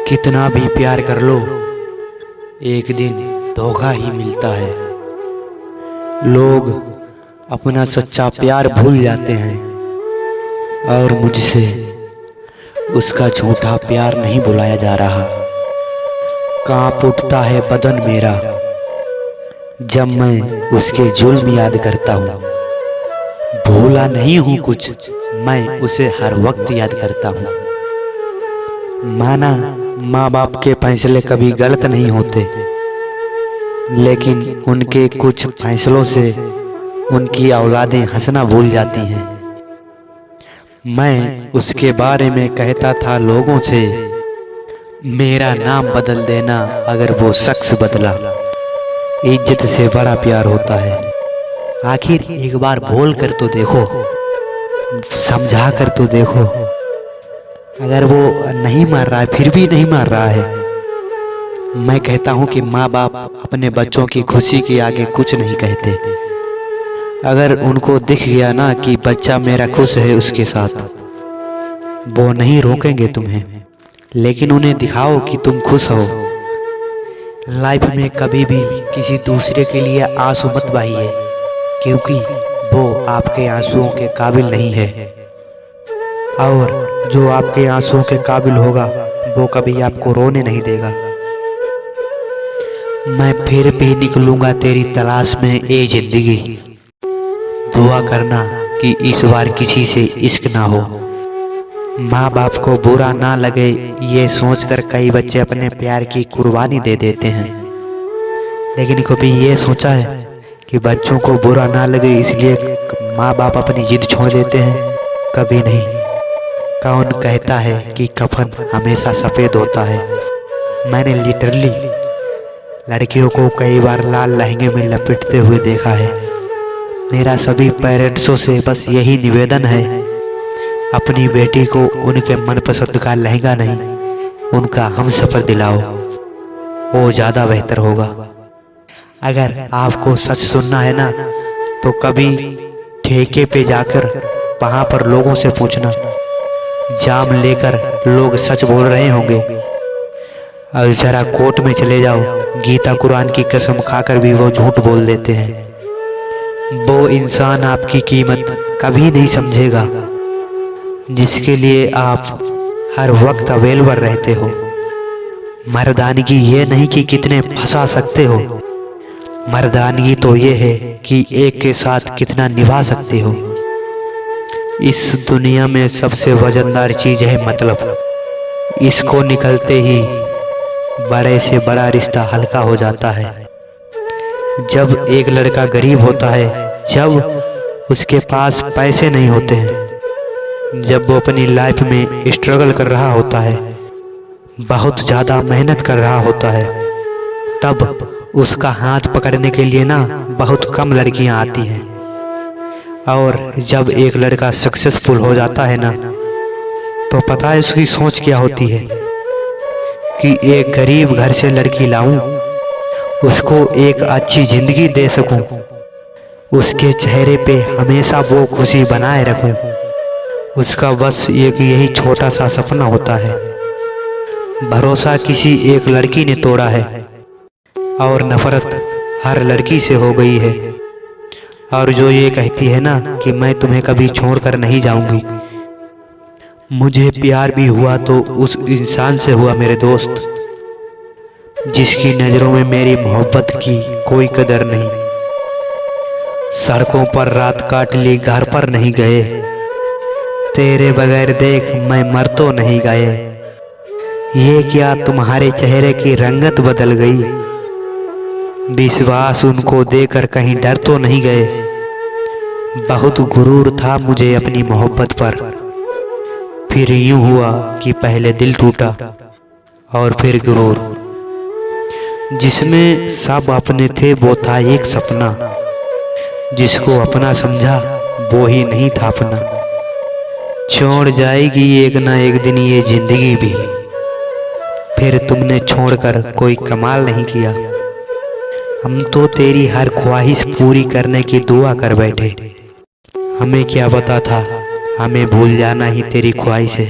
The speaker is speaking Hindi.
कितना भी प्यार कर लो, एक दिन धोखा ही मिलता है। लोग अपना सच्चा प्यार भूल जाते हैं और मुझसे उसका झूठा प्यार नहीं भुलाया जा रहा। कांप उठता है बदन मेरा जब मैं उसके जुल्म याद करता हूँ। भूला नहीं हूँ कुछ, मैं उसे हर वक्त याद करता हूँ। माना माँ बाप के फैसले कभी गलत नहीं होते, लेकिन उनके कुछ फैसलों से उनकी औलादें हंसना भूल जाती हैं। मैं उसके बारे में कहता था लोगों से, मेरा नाम बदल देना अगर वो शख्स बदला। इज्जत से बड़ा प्यार होता है। आखिर एक बार बोल कर तो देखो, समझा कर तो देखो। अगर वो नहीं मार रहा है, फिर भी नहीं मार रहा है, मैं कहता हूँ कि माँ बाप अपने बच्चों की खुशी के आगे कुछ नहीं कहते। अगर उनको दिख गया ना कि बच्चा मेरा खुश है उसके साथ, वो नहीं रोकेंगे तुम्हें, लेकिन उन्हें दिखाओ कि तुम खुश हो। लाइफ में कभी भी किसी दूसरे के लिए आंसू मत बहाइए, क्योंकि वो आपके आंसुओं के काबिल नहीं है। और जो आपके आंसुओं के काबिल होगा वो कभी आपको रोने नहीं देगा। मैं फिर भी निकलूंगा तेरी तलाश में ए जिंदगी। दुआ करना कि इस बार किसी से इश्क ना हो। माँ बाप को बुरा ना लगे ये सोचकर कई बच्चे अपने प्यार की कुर्बानी दे देते हैं, लेकिन कभी ये सोचा है कि बच्चों को बुरा ना लगे इसलिए माँ बाप अपनी जिद छोड़ देते हैं? कभी नहीं। कौन कहता है कि कफन हमेशा सफ़ेद होता है? मैंने लिटरली लड़कियों को कई बार लाल लहंगे में लपेटते हुए देखा है। मेरा सभी पेरेंट्सों से बस यही निवेदन है, अपनी बेटी को उनके मनपसंद का लहंगा नहीं, उनका हमसफर दिलाओ, वो ज़्यादा बेहतर होगा। अगर आपको सच सुनना है ना, तो कभी ठेके पे जाकर वहाँ पर लोगों से पूछना। जाम लेकर लोग सच बोल रहे होंगे, और जरा कोर्ट में चले जाओ, गीता कुरान की कसम खाकर भी वो झूठ बोल देते हैं। वो इंसान आपकी कीमत कभी नहीं समझेगा जिसके लिए आप हर वक्त अवेलेबल रहते हो। मर्दानगी ये नहीं कि कितने फंसा सकते हो, मर्दानगी तो ये है कि एक के साथ कितना निभा सकते हो। इस दुनिया में सबसे वजनदार चीज है मतलब। इसको निकलते ही बड़े से बड़ा रिश्ता हल्का हो जाता है। जब एक लड़का गरीब होता है, जब उसके पास पैसे नहीं होते हैं, जब वो अपनी लाइफ में स्ट्रगल कर रहा होता है, बहुत ज़्यादा मेहनत कर रहा होता है, तब उसका हाथ पकड़ने के लिए ना बहुत कम लड़कियां आती हैं। और जब एक लड़का सक्सेसफुल हो जाता है ना, तो पता है उसकी सोच क्या होती है कि एक गरीब घर से लड़की लाऊं, उसको एक अच्छी ज़िंदगी दे सकूं, उसके चेहरे पे हमेशा वो खुशी बनाए रखूं। उसका बस एक यही छोटा सा सपना होता है। भरोसा किसी एक लड़की ने तोड़ा है और नफरत हर लड़की से हो गई है। और जो ये कहती है ना कि मैं तुम्हें कभी छोड़कर नहीं जाऊंगी। मुझे प्यार भी हुआ तो उस इंसान से हुआ मेरे दोस्त, जिसकी नज़रों में मेरी मोहब्बत की कोई कदर नहीं। सड़कों पर रात काट ली, घर पर नहीं गए, तेरे बगैर देख मैं मर तो नहीं गए। ये क्या तुम्हारे चेहरे की रंगत बदल गई, विश्वास उनको देकर कहीं डर तो नहीं गए। बहुत गुरूर था मुझे अपनी मोहब्बत पर, फिर यूं हुआ कि पहले दिल टूटा और फिर गुरूर। जिसमें सब अपने थे वो था एक सपना, जिसको अपना समझा वो ही नहीं था अपना। छोड़ जाएगी एक ना एक दिन ये जिंदगी भी, फिर तुमने छोड़कर कोई कमाल नहीं किया। हम तो तेरी हर ख्वाहिश पूरी करने की दुआ कर बैठे, हमें क्या पता था हमें भूल जाना ही तेरी ख्वाहिश है।